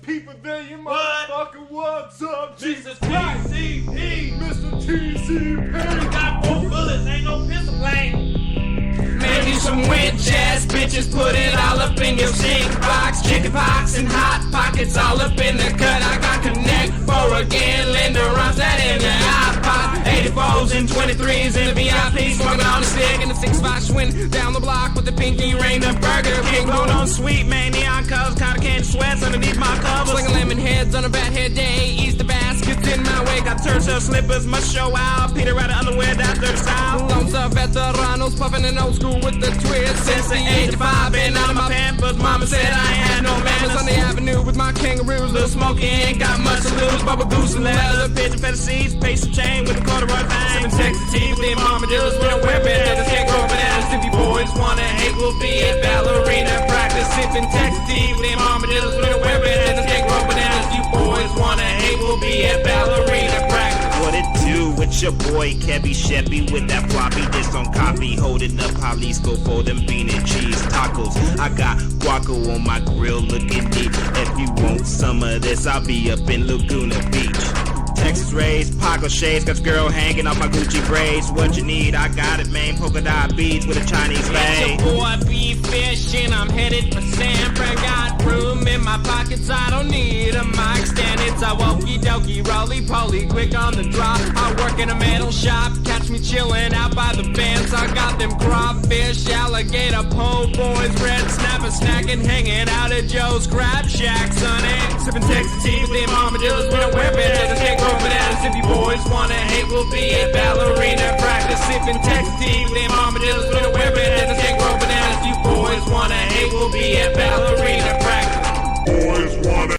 people there, you motherfucker, what's up? Jesus TCP, Mr. TCP. got 4 bullets, ain't no pistol lane. Man, you some witch ass bitches, put it all up in your sink box. Chicken pox and hot pockets all up in the cut. I got Connect 4 again, Linda runs that in the iPod. 84s and 23s in the VIP, smoking on the stick in the 6-5 swing down the block with the pinky ring, the Burger King. Blowing on sweet, man, neon colors, cotton candy sweats underneath my covers. Slinging lemon heads on a bad hair day, Easter baskets in my way. Got turnstile slippers, must show out. Peter Ryder underwear, that's dirty style. Loans of veteranos, puffing an old school with the twist. Since the age of 5, been out of my pampers. Mama said I ain't had no manners. On the avenue with my kangaroos, Little Smokey ain't got much to lose. Bubba Goose and leather, pigeon feather seeds, pace and chain with a corduroy bang. Sipping Texas tea with them armadillos. We don't wear bandanas, can't grow bananas. If you boys wanna hate, we'll be at ballerina practice. Sipping Texas tea with them armadillos. We don't wear bandanas, can't grow bananas. If you boys wanna hate, we'll be at ballerina practice. What it do with your boy Kevy Sheppy with that floppy disc on copy, holding up Jalisco for them bean and cheese tacos. I got guaco on my grill looking neat. If you want some of this, I'll be up in Laguna Beach. Texas raised, Paco shades, got your girl hanging off my Gucci braids. What you need, I got it, man. Polka dot beads with a Chinese It's fade. your boy Fishh and I'm headed for San Fran. Got room in my pockets, I don't need a mic stand. It's a wokey dokey, roly poly, quick on the draw. I work in a metal shop, catch me chilling out by the fence. I got them crawfish, alligator, po' boys, red snapper, snacking, hanging out at Joe's Crab Shack, sonny. Sipping Texas tea with them armadillos. We don't wear bandanas, can't grow bananas. If you boys wanna hate, we'll be at ballerina practice. Sipping Texas tea with them armadillos. We don't wear bandanas, can't grow bananas. If you boys wanna hate, we'll be at ballerina.